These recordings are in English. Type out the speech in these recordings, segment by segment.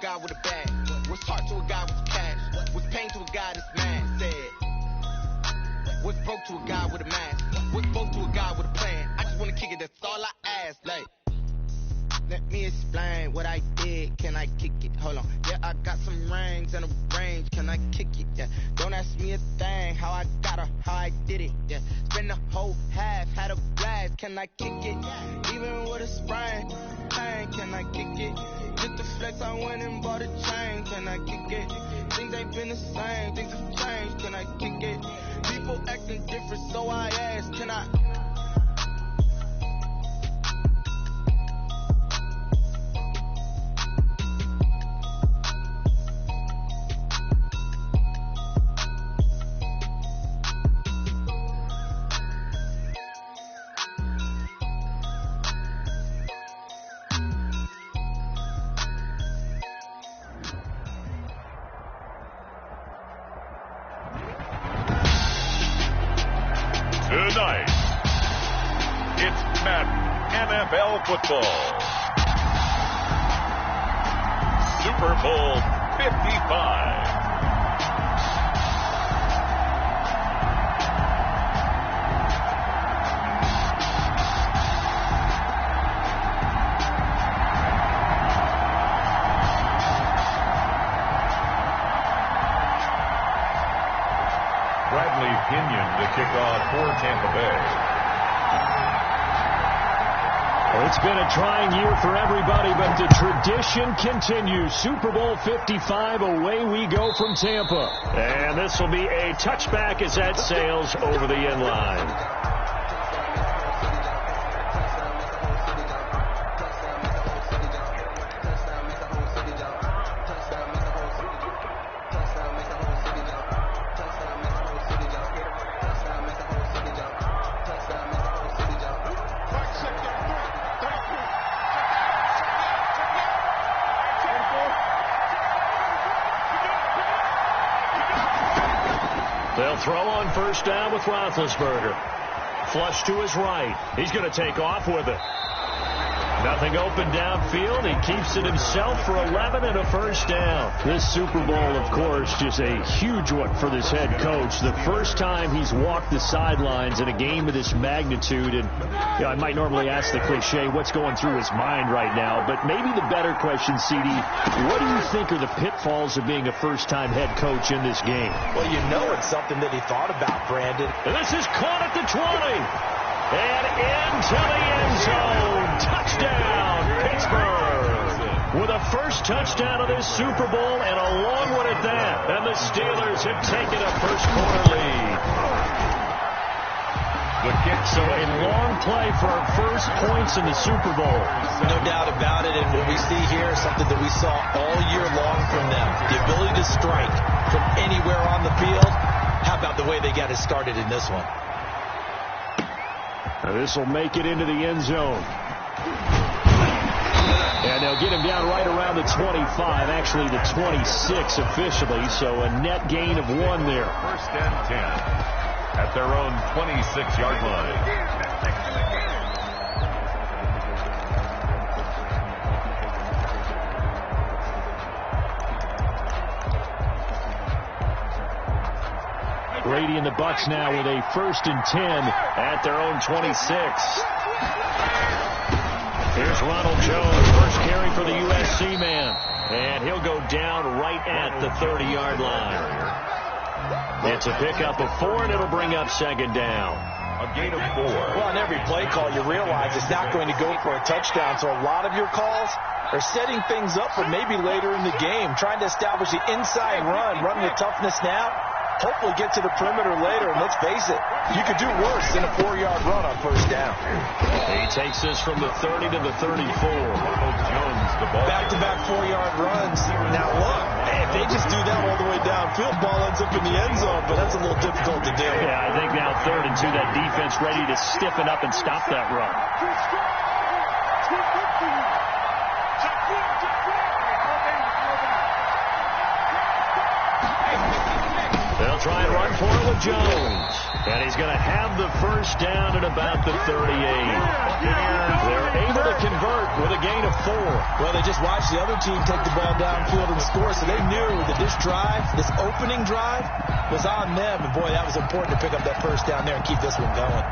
guy with a bag. What's heart to a guy with cash? What's pain to a guy that's mad? Said. What's broke to a guy with a mask? What's broke to a guy with a plan? I just wanna kick it, that's all I ask. Like, let me explain what I did. Can I kick it? Hold on. Yeah, I got some rings and a range. Can I kick it? Yeah. Don't ask me a thing. How I got her, how I did it. Yeah. Spend the whole half, had a blast. Can I kick it? Even with a sprain. Can I kick it? Just the flex, I went and bought a chain. Can I kick it? Things ain't been the same. Things have changed. Can I kick it? People acting different, so I ask. Can I? Tonight, it's Madden NFL football. Super Bowl 55. Pinion to kick off for Tampa Bay. It's been a trying year for everybody, but the tradition continues. Super Bowl 55, away we go from Tampa. And this will be a touchback as that sails over the end line. They'll throw on first down with Roethlisberger. Flush to his right. He's going to take off with it. Nothing open downfield. He keeps it himself for 11 and a first down. This Super Bowl, of course, just a huge one for this head coach. The first time he's walked the sidelines in a game of this magnitude. And you know, I might normally ask the cliche, what's going through his mind right now? But maybe the better question, CD, what do you think are the pitfalls of being a first-time head coach in this game? Well, you know it's something that he thought about, Brandon. And this is caught at the 20. And into the end zone. Touchdown, Pittsburgh. With a first touchdown of this Super Bowl and a long one at that. And the Steelers have taken a first quarter lead. The kick, So a long play for our first points in the Super Bowl. No doubt about it. And what we see here is something that we saw all year long from them. The ability to strike from anywhere on the field. How about the way they got it started in this one? This will make it into the end zone. And they'll get him down right around the 25, actually the 26 officially, so a net gain of 1 there. First and 10 at their own 26-yard line. Brady and the Bucs now with a first and 10 at their own 26. Here's Ronald Jones, first carry for the USC man. And he'll go down right at the 30-yard line. It's a pickup of 4, and it'll bring up second down. A gain of 4. Well, on every play call, you realize it's not going to go for a touchdown. So a lot of your calls are setting things up for maybe later in the game, trying to establish the inside run, running the toughness now. Hopefully get to the perimeter later, and let's face it, you could do worse than a 4-yard run on first down. He takes this from the 30 to the 34. Jones, the ball. Back-to-back 4-yard runs. Now look, if they just do that all the way downfield, ball ends up in the end zone, but that's a little difficult to do. Yeah, I think now 3rd and 2, that defense ready to stiffen up and stop that run. They'll try and run Going for it with Jones. And he's going to have the first down at about the 38. They're able to convert with a gain of 4. Well, they just watched the other team take the ball downfield and score, so they knew that this drive, this opening drive, was on them. And, boy, that was important to pick up that first down there and keep this one going.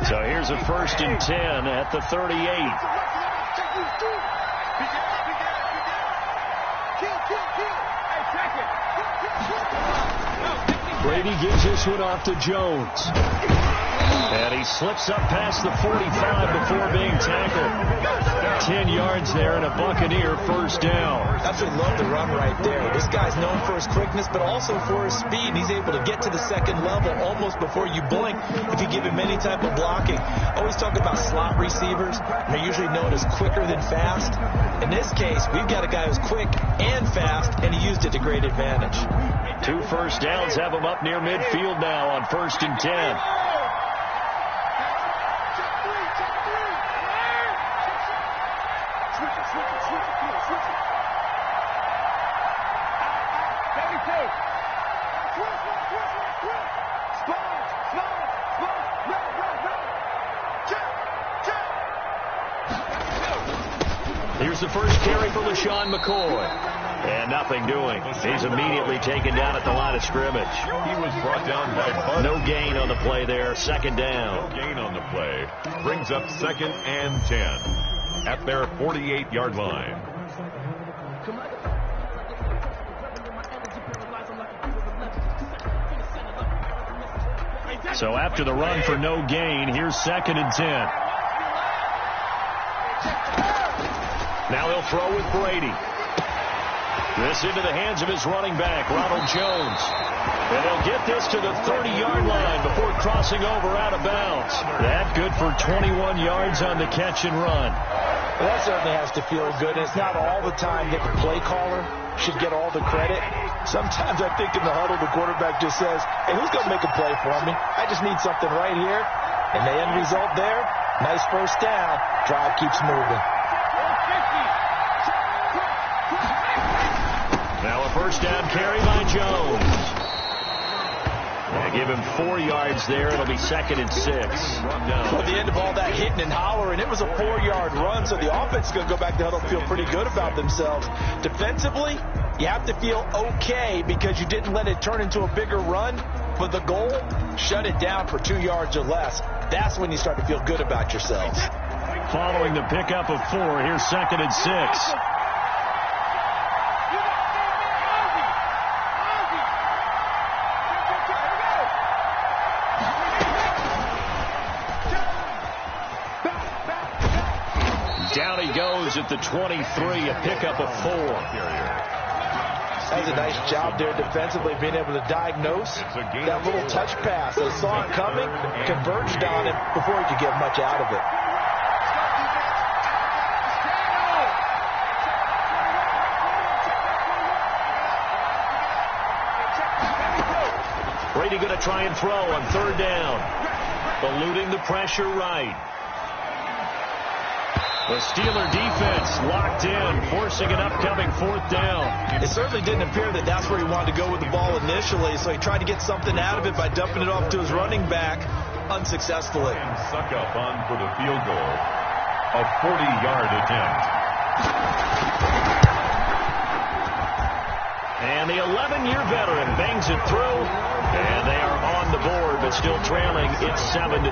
So here's a 1st and 10 at the 38. Brady gives this one off to Jones. And he slips up past the 45 before being tackled. 10 yards there and a Buccaneer first down. Absolutely love the run right there. This guy's known for his quickness, but also for his speed. He's able to get to the second level almost before you blink if you give him any type of blocking. Always talk about slot receivers. They're usually known as quicker than fast. In this case, we've got a guy who's quick and fast, and he used it to great advantage. 2 first downs have him up near midfield now on 1st and 10. Here's the first carry for LaShawn McCoy. And nothing doing. He's immediately taken down at the line of scrimmage. He was brought down by Bud. No gain on the play there. 2nd down. No gain on the play. Brings up 2nd and 10 at their 48-yard line. So after the run for no gain, here's 2nd and 10. Now he'll throw with Brady. This into the hands of his running back, Ronald Jones. And he'll get this to the 30-yard line before crossing over out of bounds. That good for 21 yards on the catch and run. Well, that certainly has to feel good. It's not all the time that the play caller should get all the credit. Sometimes I think in the huddle, the quarterback just says, hey, who's going to make a play for me? I just need something right here. And the end result there, nice first down. Drive keeps moving. Now a first down carry by Jones. They give him 4 yards there. It'll be 2nd and 6. Well, at the end of all that hitting and hollering, it was a 4-yard run, so the offense is going to go back to huddle and feel pretty good about themselves. Defensively, you have to feel okay because you didn't let it turn into a bigger run, but the goal, shut it down for 2 yards or less. That's when you start to feel good about yourself. Following the pickup of 4, here's 2nd and 6. Down he goes at the 23, a pickup of 4. That was a nice job there defensively, being able to diagnose that little touch pass. They saw it coming, converged on it before he could get much out of it. Brady going to try and throw on 3rd down. Eluding the pressure right. The Steeler defense locked in, forcing an upcoming 4th down. It certainly didn't appear that that's where he wanted to go with the ball initially, so he tried to get something out of it by dumping it off to his running back unsuccessfully. And suck up on for the field goal. A 40-yard attempt. And the 11-year veteran bangs it through, and they are on the board, but still trailing. It's 7-3.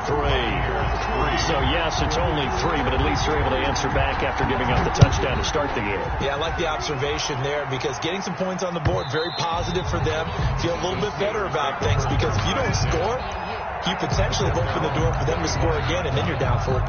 So, yes, it's only 3, but at least they're able to answer back after giving up the touchdown to start the game. Yeah, I like the observation there because getting some points on the board, very positive for them. Feel a little bit better about things because if you don't score, you potentially have opened the door for them to score again, and then you're down 14.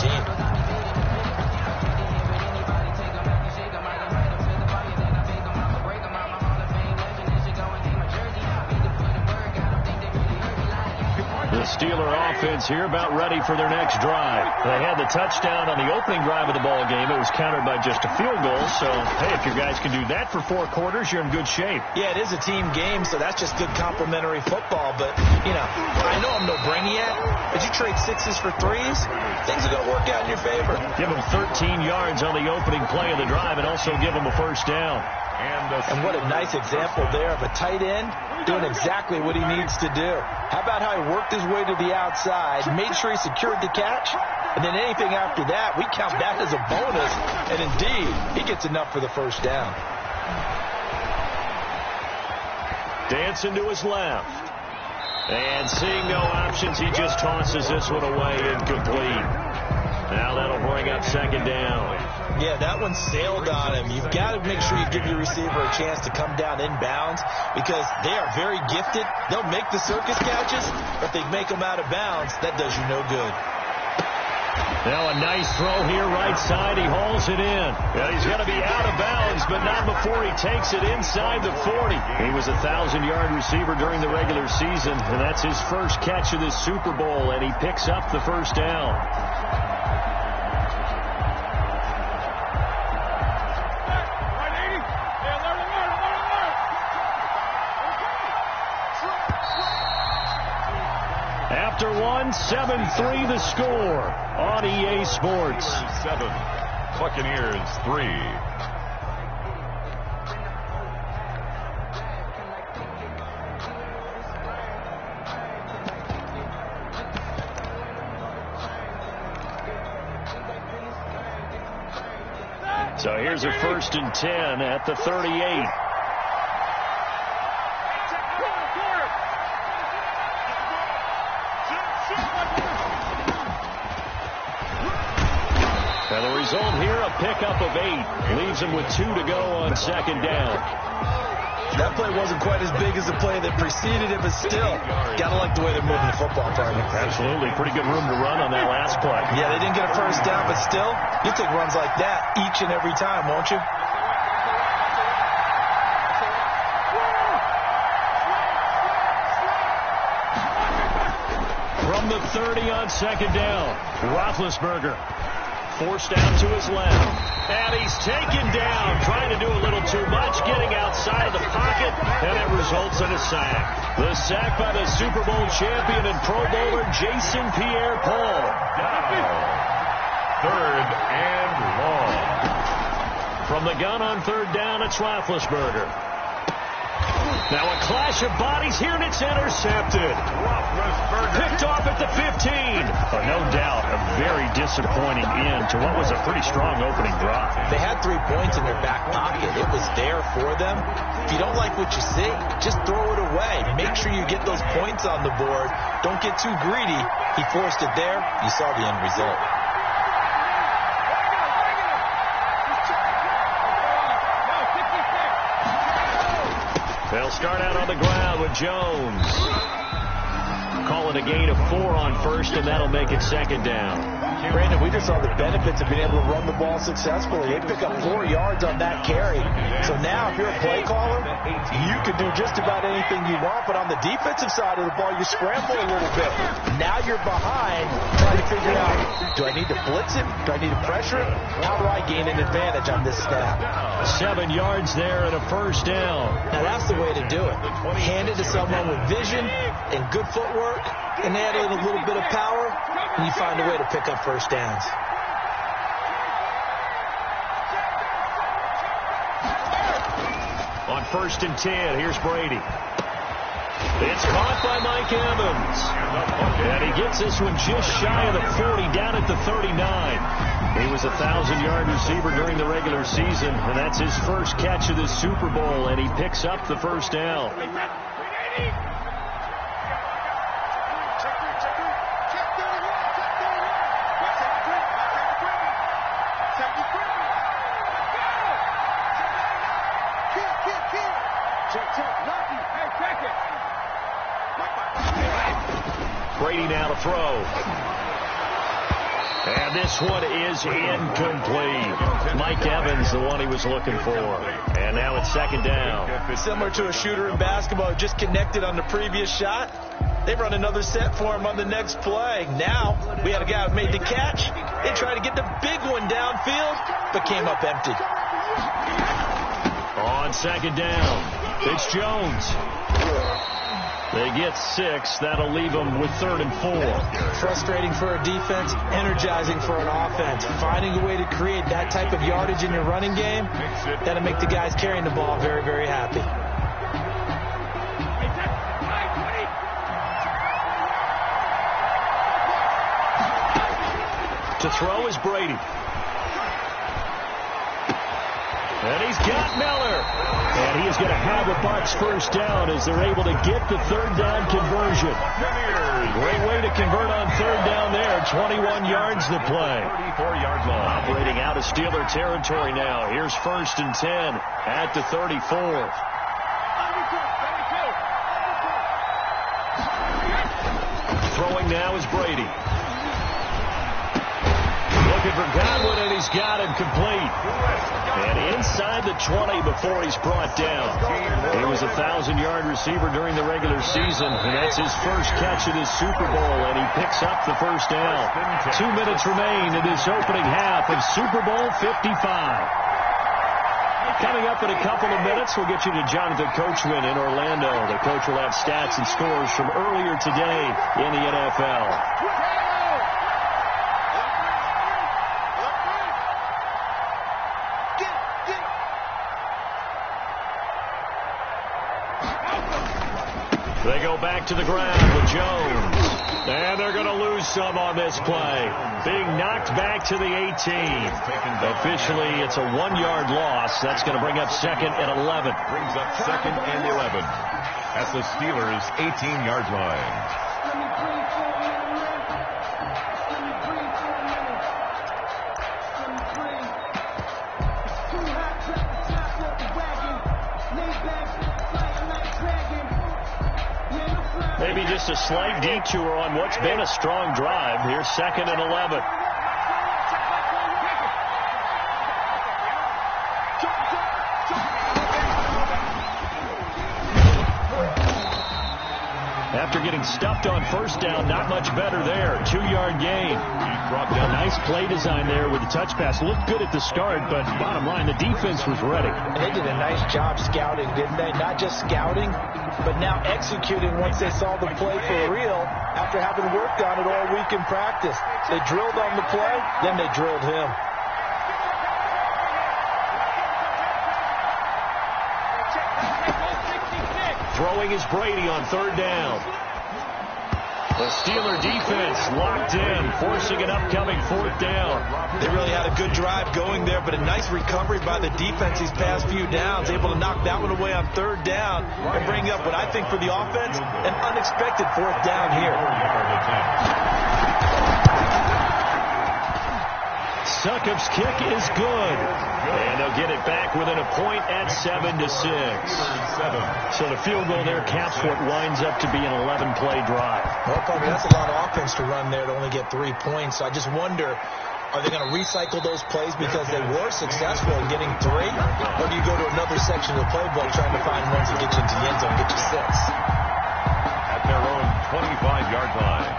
The Steeler offense here about ready for their next drive. They had the touchdown on the opening drive of the ball game. It was countered by just a field goal. So, hey, if your guys can do that for 4 quarters, you're in good shape. Yeah, it is a team game, so that's just good complimentary football. But, you know, I know I'm no brainiac, but you trade 6s for 3s, things are going to work out in your favor. Give them 13 yards on the opening play of the drive and also give them a first down. And what a nice example there of a tight end doing exactly what he needs to do. How about how he worked his way to the outside, made sure he secured the catch, and then anything after that, we count that as a bonus. And indeed, he gets enough for the first down. Dancing to his left. And seeing no options, he just tosses this one away incomplete. Now that'll bring up second down. Yeah, that one sailed on him. You've got to make sure you give your receiver a chance to come down inbounds because they are very gifted. They'll make the circus catches, but if they make them out of bounds, that does you no good. Now a nice throw here, right side. He hauls it in. Yeah, he's going to be out of bounds, but not before he takes it inside the 40. He was a 1,000-yard receiver during the regular season, and that's his first catch of this Super Bowl, and he picks up the first down. After one, 7-3 the score on EA Sports. 7, Buccaneers 3. So here's a 1st and 10 at the 38. And the result here, a pickup of 8. Leaves him with 2 to go on second down. That play wasn't quite as big as the play that preceded it, but still, got to like the way they're moving the football, partner. Absolutely. Pretty good room to run on that last play. Yeah, they didn't get a first down, but still, you'll take runs like that each and every time, won't you? From the 30 on second down, Roethlisberger forced out to his left. And he's taken down, trying to do a little too much, getting outside of the pocket, and it results in a sack. The sack by the Super Bowl champion and Pro Bowler Jason Pierre-Paul. Third and long. From the gun on third down, it's Roethlisberger. Now a clash of bodies here, and it's intercepted. Picked off at the 15. No doubt a very disappointing end to what was a pretty strong opening drive. They had 3 points in their back pocket. It was there for them. If you don't like what you see, just throw it away. Make sure you get those points on the board. Don't get too greedy. He forced it there. You saw the end result. They'll start out on the ground with Jones. Call it a gain of 4 on first, and that'll make it second down. Brandon, we just saw the benefits of being able to run the ball successfully. They pick up 4 yards on that carry. So now, if you're a play caller, you can do just about anything you want. But on the defensive side of the ball, you scramble a little bit. Now you're behind, trying to figure out, do I need to blitz him? Do I need to pressure him? How do I gain an advantage on this snap? 7 yards there and a first down. Now that's the way to do it. Hand it to someone with vision and good footwork, and add in a little bit of power, and you find a way to pick up first downs. On 1st and 10, here's Brady. It's caught by Mike Evans. And he gets this one just shy of the 40, down at the 39. He was a 1,000-yard receiver during the regular season, and that's his first catch of this Super Bowl, and he picks up the first down. Brady now to throw. And this one is incomplete. Mike Evans, the one he was looking for. And now it's second down. Similar to a shooter in basketball, just connected on the previous shot. They run another set for him on the next play. Now, we had a guy who made the catch. They tried to get the big one downfield, but came up empty. On second down, it's Jones. They get 6. That'll leave them with 3rd and 4. Frustrating for a defense, energizing for an offense. Finding a way to create that type of yardage in your running game, that'll make the guys carrying the ball very, very happy. To throw is Brady. And he's got Miller. And he is going to have a Bucs first down as they're able to get the 3rd down conversion. Great way to convert on 3rd down there. 21 yards the play. 34 yards long. Operating out of Steeler territory now. Here's 1st and 10 at the 34. Throwing now is Brady. Looking for Godwin, and he's got him complete. And inside the 20 before he's brought down. He was a 1,000-yard receiver during the regular season, and that's his first catch of this Super Bowl, and he picks up the first down. 2 minutes remain in this opening half of Super Bowl 55. Coming up in a couple of minutes, we'll get you to Jonathan Coachman in Orlando. The coach will have stats and scores from earlier today in the NFL. They go back to the ground with Jones. And they're going to lose some on this play. Being knocked back to the 18. Officially, it's a 1-yard loss. That's going to bring up 2nd and 11. Brings up 2nd and 11 at the Steelers' 18-yard line. Maybe just a slight detour on what's been a strong drive. Here's 2nd and 11. After getting stuffed on 1st down, not much better there. 2-yard gain. Brought down nice play design there with the touch pass. Looked good at the start, but bottom line, the defense was ready. They did a nice job scouting, didn't they? Not just scouting, but now executing once they saw the play for real after having worked on it all week in practice. They drilled on the play, then they drilled him. Throwing is Brady on 3rd down. The Steeler defense locked in, forcing an upcoming 4th down. They really had a good drive going there, but a nice recovery by the defense these past few downs, able to knock that one away on 3rd down and bring up what I think for the offense, an unexpected 4th down here. Succop's kick is good. And they'll get it back within a point at 7-6. So the field goal there caps what winds up to be an 11-play drive. Well, Bobby, that's a lot of offense to run there to only get 3 points. So I just wonder, are they going to recycle those plays because they were successful in getting 3? Or do you go to another section of the playbook trying to find ones that get you into the end zone and get you 6? At their own 25-yard line.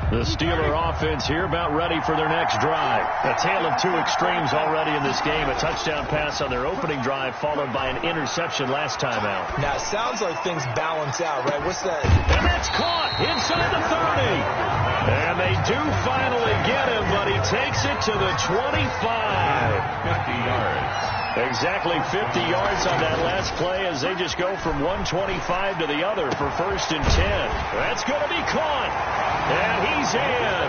The Steeler offense here about ready for their next drive. A tale of 2 extremes already in this game. A touchdown pass on their opening drive followed by an interception last time out. Now, it sounds like things balance out, right? What's that? And that's caught inside the 30. And they do finally get him, but he takes it to the 25. 50 yards. Exactly 50 yards on that last play as they just go from 125 to the other for 1st and 10. That's going to be caught. And he's in.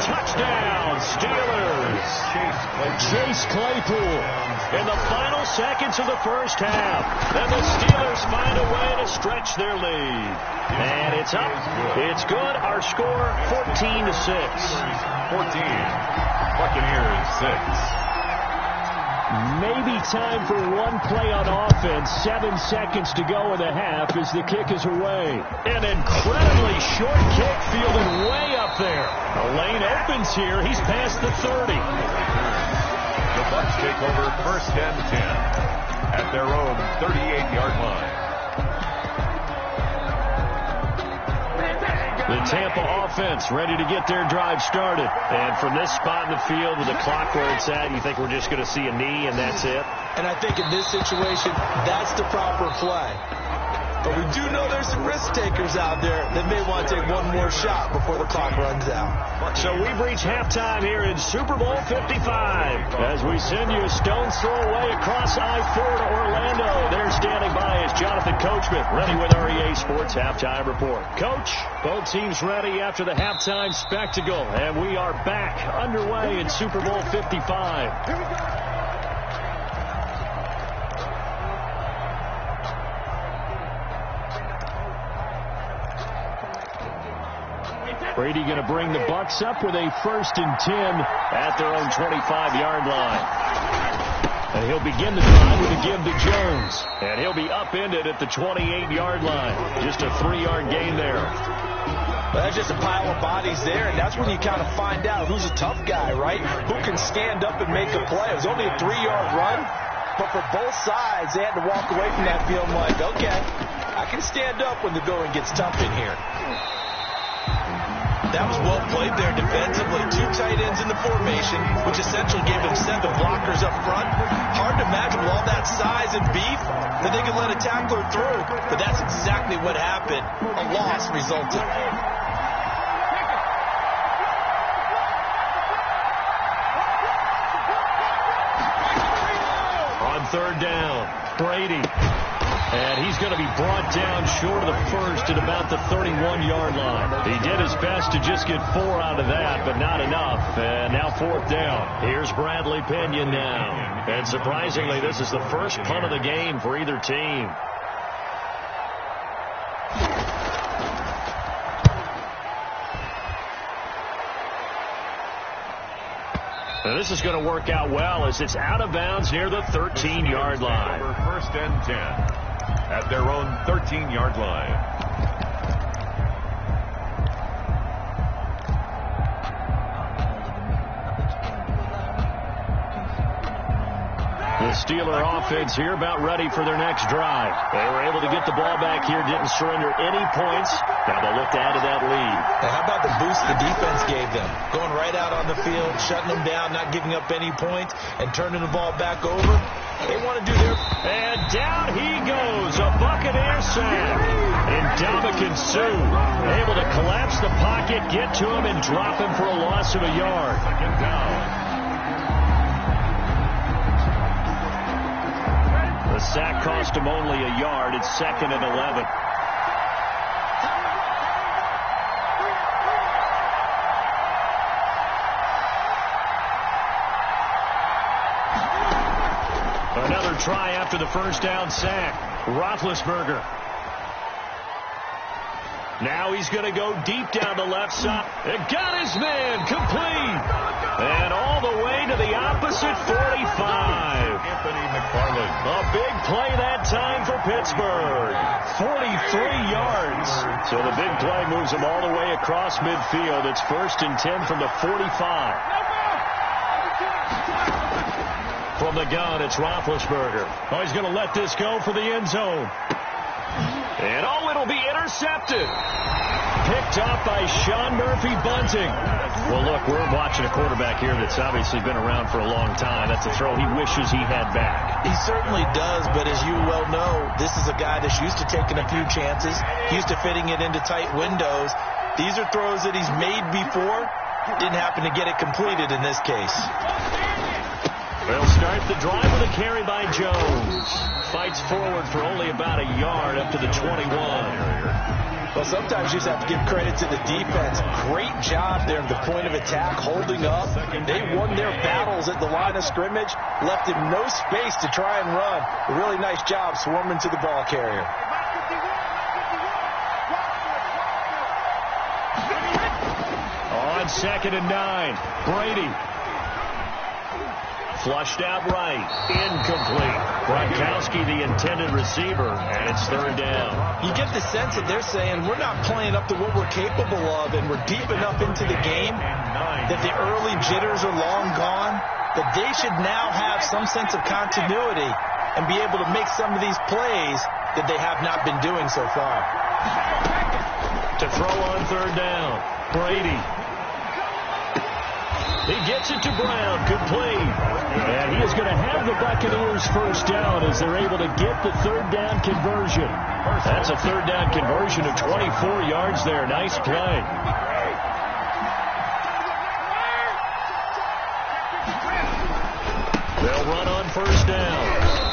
Touchdown, Steelers. Chase Claypool in the final seconds of the first half. And the Steelers find a way to stretch their lead. And it's up. It's good. Our score, 14-6. 14. Buccaneers 6. Maybe time for one play on offense. 7 seconds to go in the half as the kick is away. An incredibly short kick fielded way up there. The lane opens here. He's past the 30. The Bucs take over first and 10 at their own 38-yard line. The Tampa offense ready to get their drive started. And from this spot in the field with the clock where it's at, you think we're just going to see a knee and that's it? And I think in this situation, that's the proper play. But we do know there's some risk takers out there that may want to take one more shot before the clock runs out. So we've reached halftime here in Super Bowl 55. As we send you a stone's throw away across I-4 to Orlando. There standing by is Jonathan Coachman, ready with our EA Sports Halftime Report. Coach, both teams ready after the halftime spectacle. And we are back underway in Super Bowl 55. Here we go. Brady going to bring the Bucs up with a 1st and 10 at their own 25-yard line. And he'll begin the drive with a give to Jones. And he'll be upended at the 28-yard line. Just a 3-yard gain there. Well, that's just a pile of bodies there, and that's when you kind of find out who's a tough guy, right? Who can stand up and make a play. It was only a 3-yard run, but for both sides, they had to walk away from that feeling like, okay, I can stand up when the going gets tough in here. That was well played there defensively. 2 tight ends in the formation, which essentially gave them 7 blockers up front. Hard to imagine with all that size and beef that they could let a tackler through. But that's exactly what happened. A loss resulted. On 3rd down, Brady. And he's going to be brought down short of the 1st at about the 31-yard line. He did his best to just get 4 out of that, but not enough. And now 4th down. Here's Bradley Pinion now. And surprisingly, this is the first punt of the game for either team. Now this is going to work out well as it's out of bounds near the 13-yard line. 1st and 10 at their own 13-yard line. The Steeler offense here about ready for their next drive. They were able to get the ball back here, didn't surrender any points. Now they'll look to add to that lead. Now how about the boost the defense gave them? Going right out on the field, shutting them down, not giving up any points, and turning the ball back over. They want to do their... And down he goes, a Buccaneer sack. And Ndamukong Suh able to collapse the pocket, get to him, and drop him for a loss of a yard. 2nd down. The sack cost him only a yard. It's 2nd and 11. Another try after the 1st down sack. Roethlisberger. Now he's going to go deep down the left side. And got his man complete. And all the way to the opposite 45. Anthony McFarland. A big play that time for Pittsburgh. 43 yards. So the big play moves him all the way across midfield. It's 1st and 10 from the 45. From the gun, it's Roethlisberger. Oh, he's going to let this go for the end zone. And oh, it'll be intercepted. Picked up by Sean Murphy-Bunting. Well, look, we're watching a quarterback here that's obviously been around for a long time. That's a throw he wishes he had back. He certainly does, but as you well know, this is a guy that's used to taking a few chances, used to fitting it into tight windows. These are throws that he's made before. Didn't happen to get it completed in this case. They'll start the drive with a carry by Jones. Fights forward for only about a yard up to the 21. Well, sometimes you just have to give credit to the defense. Great job there at the point of attack, holding up. They won their battles at the line of scrimmage, left him no space to try and run. A really nice job swarming to the ball carrier. On 2nd and 9, Brady. Flushed out right. Incomplete. Gronkowski, the intended receiver, and it's third down. You get the sense that they're saying we're not playing up to what we're capable of, and we're deep enough into the game that the early jitters are long gone, that they should now have some sense of continuity and be able to make some of these plays that they have not been doing so far. To throw on third down, Brady. He gets it to Brown, complete. And he is going to have the Buccaneers first down as they're able to get the third down conversion. That's a third down conversion of 24 yards there. Nice play. They'll run on first down.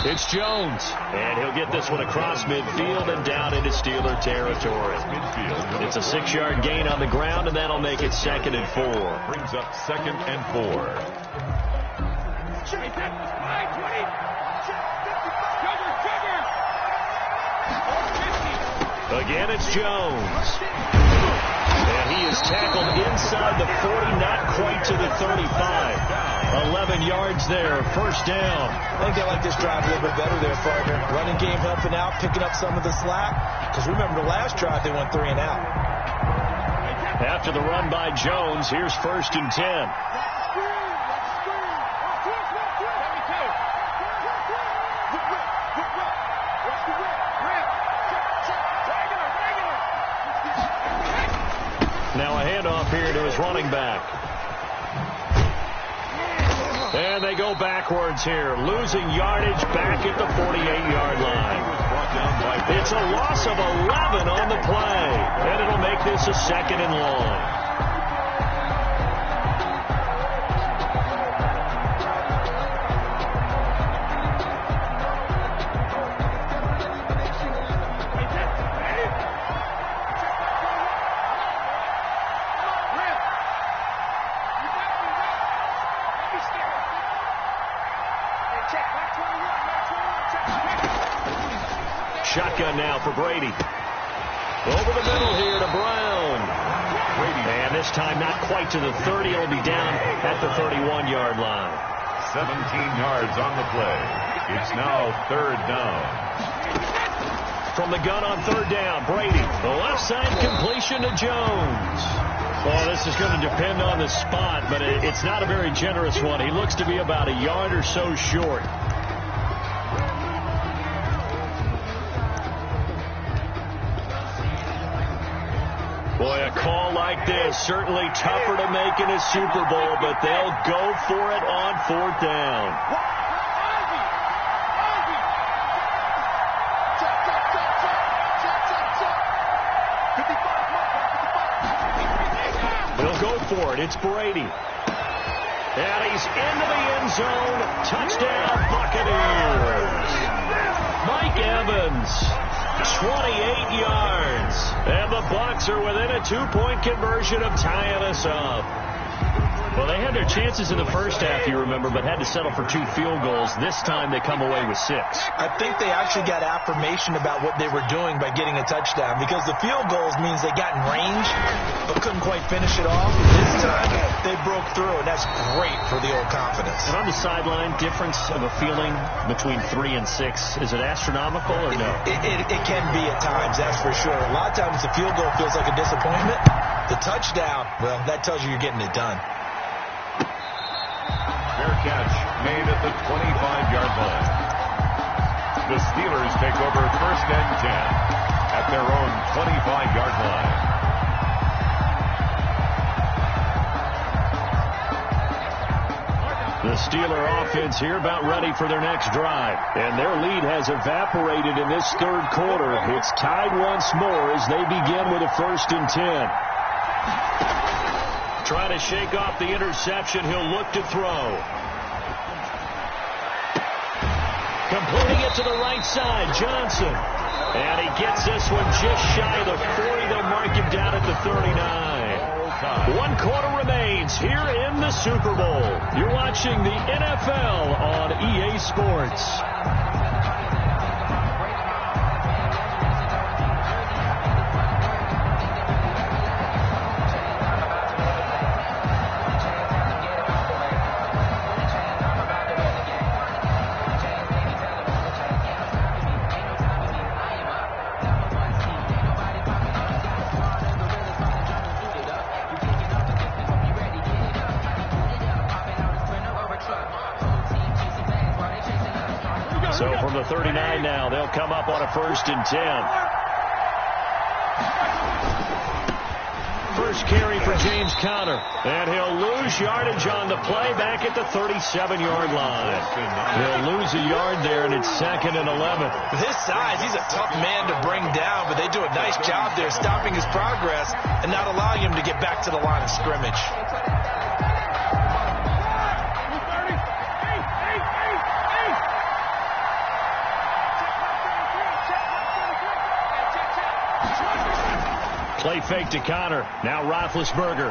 It's Jones, and he'll get this one across midfield and down into Steeler territory. It's a 6-yard gain on the ground, and that'll make it 2nd and 4. Brings up 2nd and 4. Again, it's Jones. And he is tackled inside the 40, not quite to the 35. 11 yards there, first down. I think they like this drive a little bit better there, partner. Running game helping out, picking up some of the slack. Because remember, the last drive they went 3 and out. After the run by Jones, here's 1st and 10. Now a handoff here to his running back. And they go backwards here, losing yardage back at the 48-yard line. It's a loss of 11 on the play, and it'll make this a 2nd and long. Shotgun now for Brady. Over the middle here to Brown. And this time not quite to the 30. It'll be down at the 31-yard line. 17 yards on the play. It's now 3rd down. From the gun on 3rd down, Brady. The left side completion to Jones. Well, this is going to depend on the spot, but it's not a very generous one. He looks to be about a yard or so short. Boy, a call like this, certainly tougher to make in a Super Bowl, but they'll go for it on 4th down. They'll go for it. It's Brady. And he's into the end zone. Touchdown, Buccaneers. Mike Evans. 28 yards. And the Bucs are within a 2-point conversion of tying us up. Well, they had their chances in the first half, you remember, but had to settle for 2 field goals. This time they come away with 6. I think they actually got affirmation about what they were doing by getting a touchdown, because the field goals means they got in range but couldn't quite finish it off. This time they broke through, and that's great for the old confidence. And on the sideline, difference of a feeling between 3 and 6, is it astronomical or no? It can be at times, that's for sure. A lot of times the field goal feels like a disappointment. The touchdown, well, that tells you you're getting it done. Fair catch made at the 25-yard line. The Steelers take over 1st and 10 at their own 25-yard line. The Steeler offense here about ready for their next drive. And their lead has evaporated in this 3rd quarter. It's tied once more as they begin with a 1st and 10. Trying to shake off the interception. He'll look to throw. Completing it to the right side, Johnson. And he gets this one just shy of the 40. They'll mark him down at the 39. 1 quarter remains here in the Super Bowl. You're watching the NFL on EA Sports. So from the 39 now, they'll come up on a 1st and 10. First carry for James Conner, and he'll lose yardage on the play back at the 37-yard line. He'll lose a yard there, and it's 2nd and 11. With his size, he's a tough man to bring down, but they do a nice job there stopping his progress and not allowing him to get back to the line of scrimmage. Play fake to Conner. Now Roethlisberger.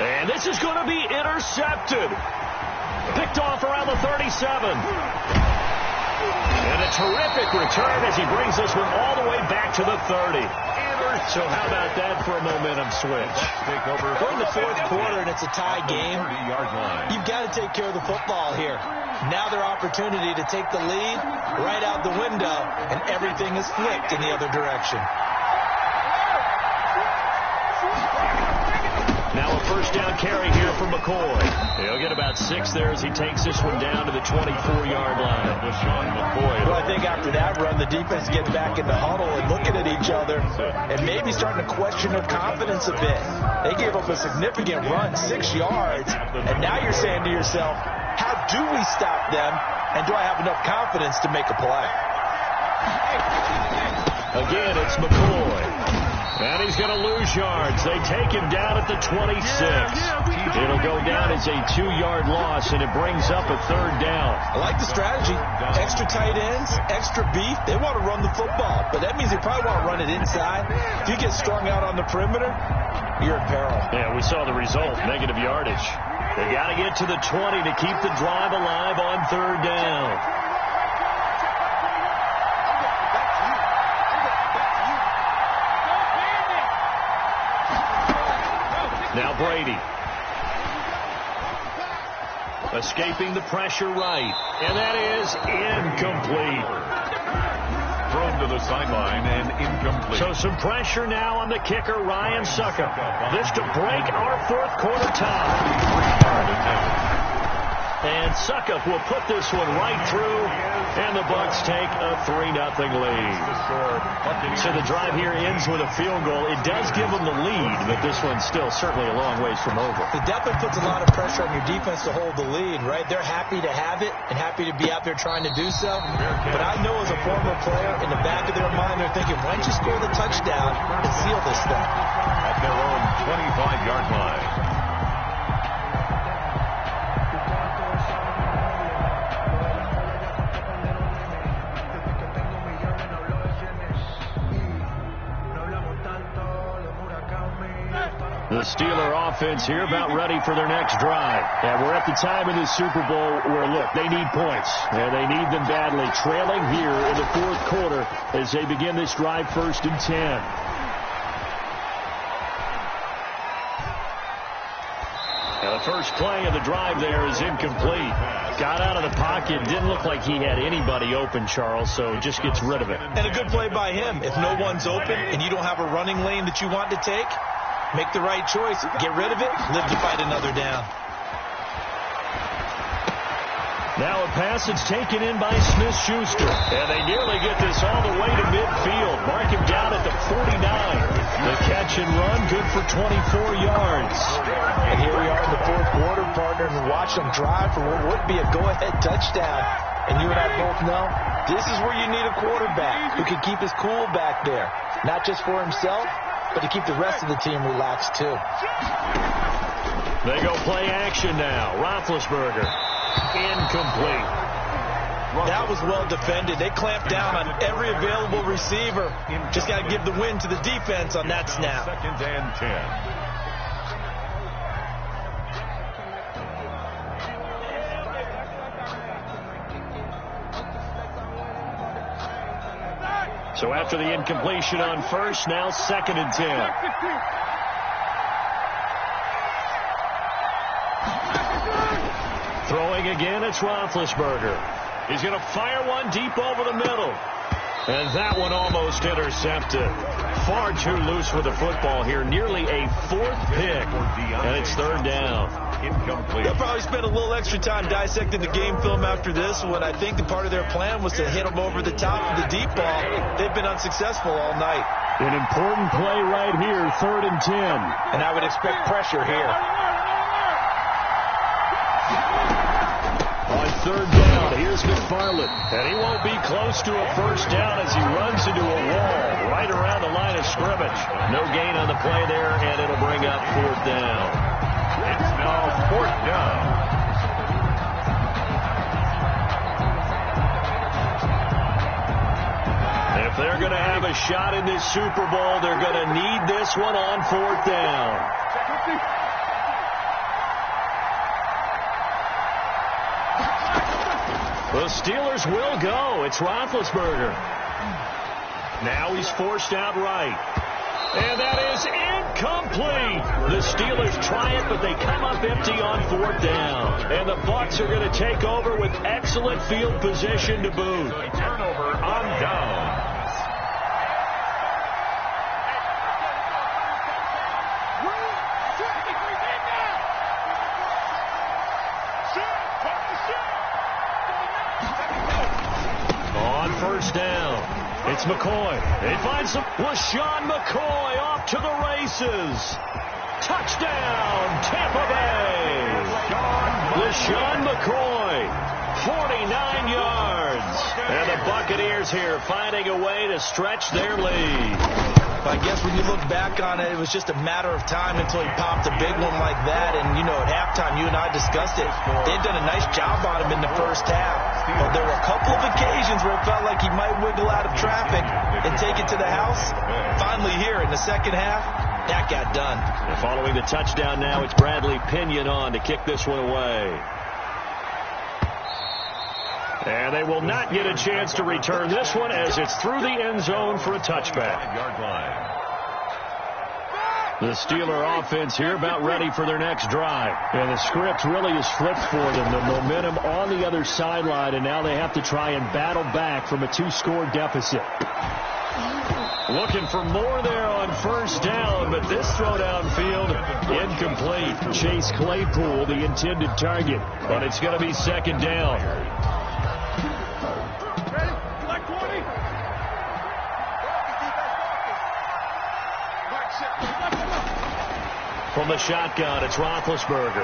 And this is going to be intercepted. Picked off around the 37. And a terrific return as he brings this one all the way back to the 30. So how about that for a momentum switch? We're in the 4th quarter and it's a tie game. You've got to take care of the football here. Now their opportunity to take the lead right out the window, and everything is flipped in the other direction. Now a 1st down carry here for McCoy. He'll get about 6 there as he takes this one down to the 24-yard line. Well, I think after that run, the defense gets back in the huddle and looking at each other and maybe starting to question their confidence a bit. They gave up a significant run, 6 yards, and now you're saying to yourself, how do we stop them, and do I have enough confidence to make a play? Again, it's McCoy. And he's going to lose yards. They take him down at the 26. It'll go down as a 2-yard loss, and it brings up a 3rd down. I like the strategy. Extra tight ends, extra beef. They want to run the football, but that means they probably want to run it inside. If you get strung out on the perimeter, you're in peril. Yeah, we saw the result, negative yardage. They got to get to the 20 to keep the drive alive on 3rd down. Now Brady. Escaping the pressure right. And that is incomplete. Thrown to the sideline and incomplete. So some pressure now on the kicker, Ryan Suckup. This to break our 4th quarter tie. And Suckup will put this one right through, and the Bucs take a 3-0 lead. So the drive here ends with a field goal. It does give them the lead, but this one's still certainly a long ways from over. It definitely puts a lot of pressure on your defense to hold the lead, right? They're happy to have it and happy to be out there trying to do so. But I know as a former player, in the back of their mind, they're thinking, why don't you score the touchdown and seal this thing? At their own 25-yard line. The Steeler offense here about ready for their next drive. And we're at the time in the Super Bowl where, look, they need points. And they need them badly. Trailing here in the 4th quarter as they begin this drive 1st and 10. Now the first play of the drive there is incomplete. Got out of the pocket. Didn't look like he had anybody open, Charles, so just gets rid of it. And a good play by him. If no one's open and you don't have a running lane that you want to take, make the right choice. Get rid of it. Live to fight another down. Now a pass that's taken in by Smith-Schuster. And they nearly get this all the way to midfield. Mark him down at the 49. The catch and run, good for 24 yards. And here we are in the 4th quarter, partner, and watch them drive for what would be a go-ahead touchdown. And you and I both know this is where you need a quarterback who can keep his cool back there. Not just for himself, but to keep the rest of the team relaxed, too. They go play action now. Roethlisberger. Incomplete. That was well defended. They clamped down on every available receiver. Just got to give the win to the defense on that snap. 2nd and 10. So after the incompletion on 1st, now 2nd and 10. Throwing again, it's Roethlisberger. He's going to fire one deep over the middle. And that one almost intercepted. Far too loose with the football here. Nearly a 4th pick. And it's 3rd down. incomplete. They'll probably spend a little extra time dissecting the game film after this one. I think the part of their plan was to hit them over the top of the deep ball. They've been unsuccessful all night. An important play right here, 3rd and 10. And I would expect pressure here. On 3rd down, here's McFarland. And he won't be close to a first down as he runs into a wall right around the line of scrimmage. No gain on the play there, and it'll bring up 4th down. It's now 4th down. If they're going to have a shot in this Super Bowl, they're going to need this one on 4th down. The Steelers will go. It's Roethlisberger. Now he's forced out right. And that is incomplete. The Steelers try it, but they come up empty on 4th down. And the Bucs are going to take over with excellent field position to boot. Turnover on downs. On 1st down, it's McCoy. They find some LaShawn McCoy off to the races. Touchdown, Tampa Bay. LaShawn McCoy, 49 yards. And the Buccaneers here finding a way to stretch their lead. I guess when you look back on it, it was just a matter of time until he popped a big one like that. And, you know, at halftime, you and I discussed it. They'd done a nice job on him in the first half. But there were a couple of occasions where it felt like he might wiggle out of traffic and take it to the house. Finally here in the second half, that got done. And following the touchdown now, it's Bradley Pinion on to kick this one away. And they will not get a chance to return this one as it's through the end zone for a touchback. The Steeler offense here about ready for their next drive. And the script really is flipped for them. The momentum on the other sideline, and now they have to try and battle back from a 2-score deficit. Looking for more there on 1st down, but this throw downfield incomplete. Chase Claypool, the intended target, but it's going to be 2nd down. From the shotgun, it's Roethlisberger.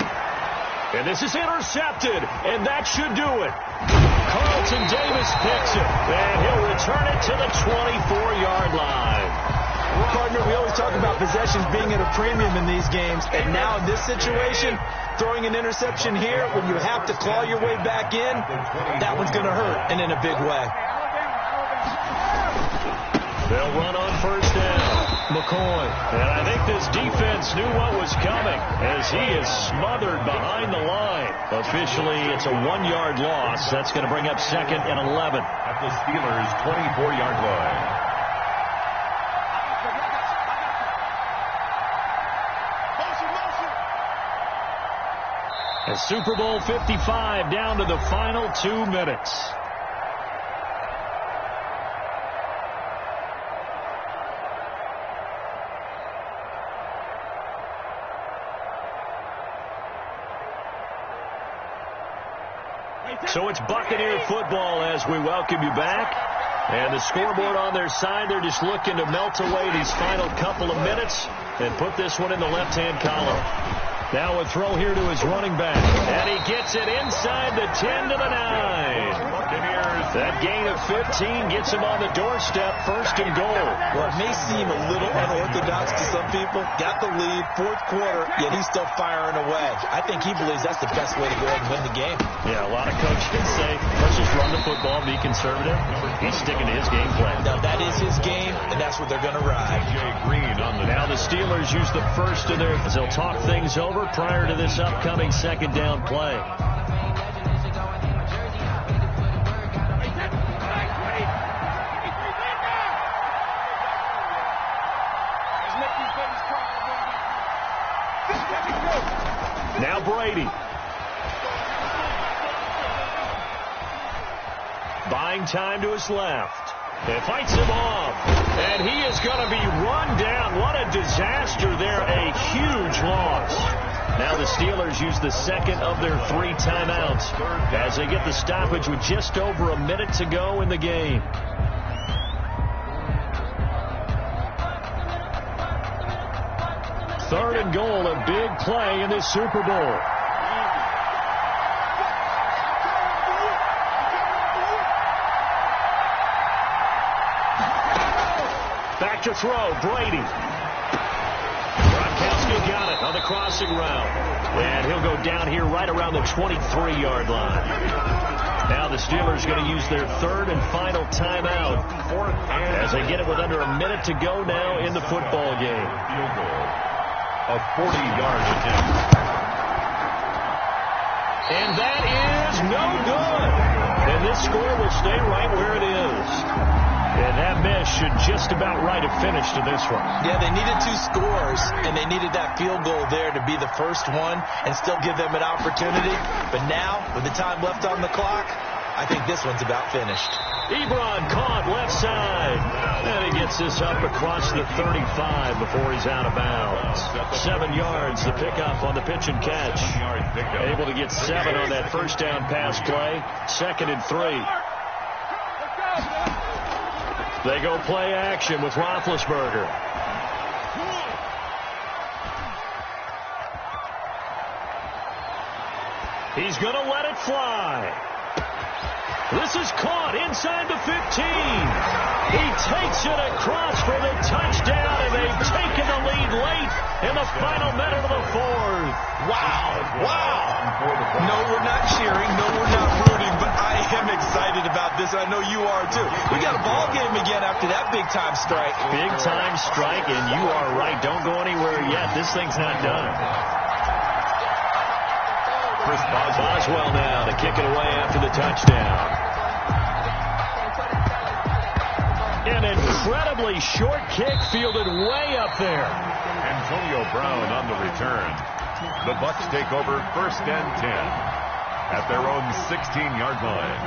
And this is intercepted, and that should do it. Carlton Davis picks it, and he'll return it to the 24-yard line. Partner, we always talk about possessions being at a premium in these games, and now in this situation, throwing an interception here when you have to claw your way back in, that one's going to hurt, and in a big way. They'll run on 1st down. McCoy. And I think this defense knew what was coming as he is smothered behind the line. Officially, it's a 1-yard loss. That's going to bring up 2nd and 11. At the Steelers' 24-yard line. And Super Bowl 55 down to the final 2 minutes. So it's Buccaneer football as we welcome you back. And the scoreboard on their side, they're just looking to melt away these final couple of minutes and put this one in the left-hand column. Now a throw here to his running back. And he gets it inside the 10 to the 9. That gain of 15 gets him on the doorstep, 1st and goal. Well, it may seem a little unorthodox to some people. Got the lead, 4th quarter, yet he's still firing away. I think he believes that's the best way to go ahead and win the game. Yeah, a lot of coaches say, let's just run the football, be conservative. He's sticking to his game plan. Now, that is his game, and that's what they're going to ride. Now the Steelers use the first of their, as they'll talk things over prior to this upcoming 2nd down play. Now Brady. Buying time to his left. It fights him off. And he is going to be run down. What a disaster there. A huge loss. Now the Steelers use the second of their 3 timeouts as they get the stoppage with just over a minute to go in the game. Third and goal, a big play in this Super Bowl. Back to throw, Brady. Gronkowski got it on the crossing route. And he'll go down here right around the 23-yard line. Now the Steelers going to use their third and final timeout as they get it with under a minute to go now in the football game. Field goal, a 40-yard attempt. And that is no good. And this score will stay right where it is. And that miss should just about right have finished to this one. Yeah, they needed 2 scores, and they needed that field goal there to be the first one and still give them an opportunity. But now, with the time left on the clock, I think this one's about finished. Ebron caught left side. And he gets this up across the 35 before he's out of bounds. 7 yards, the pickup on the pitch and catch. Able to get 7 on that first down pass play. 2nd and 3. They go play action with Roethlisberger. He's going to let it fly. This is caught inside the 15. He takes it across for the touchdown, and they've taken the lead late in the final minute of the 4th. Wow. No, we're not cheering. No, we're not rooting, but I am excited about this. I know you are, too. We got a ball game again after that big-time strike. Big-time strike, and you are right. Don't go anywhere yet. This thing's not done. Boswell now to kick it away after the touchdown. An incredibly short kick fielded way up there. Antonio Brown on the return. The Bucs take over 1st and 10 at their own 16-yard line.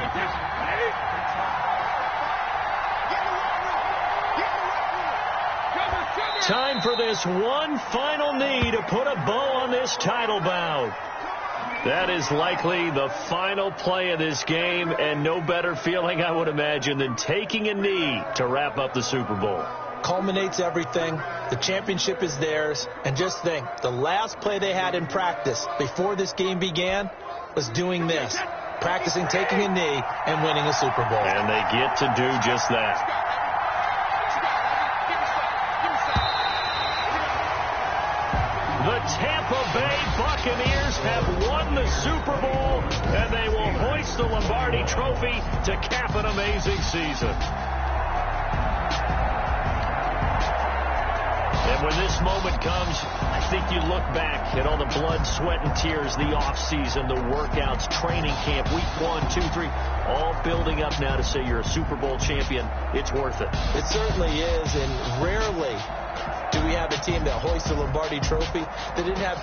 Time for this one final knee to put a bow on this title bout. That is likely the final play of this game, and no better feeling, I would imagine, than taking a knee to wrap up the Super Bowl. Culminates everything. The championship is theirs. And just think, the last play they had in practice before this game began was doing this, practicing taking a knee and winning a Super Bowl. And they get to do just that. The Tampa Bay Buccaneers have won the Super Bowl, and they will hoist the Lombardi Trophy to cap an amazing season. And when this moment comes, I think you look back at all the blood, sweat, and tears, the offseason, the workouts, training camp, week 1, 2, 3, all building up now to say you're a Super Bowl champion. It's worth it. It certainly is, and rarely do we have a team that hoists the Lombardi Trophy that didn't have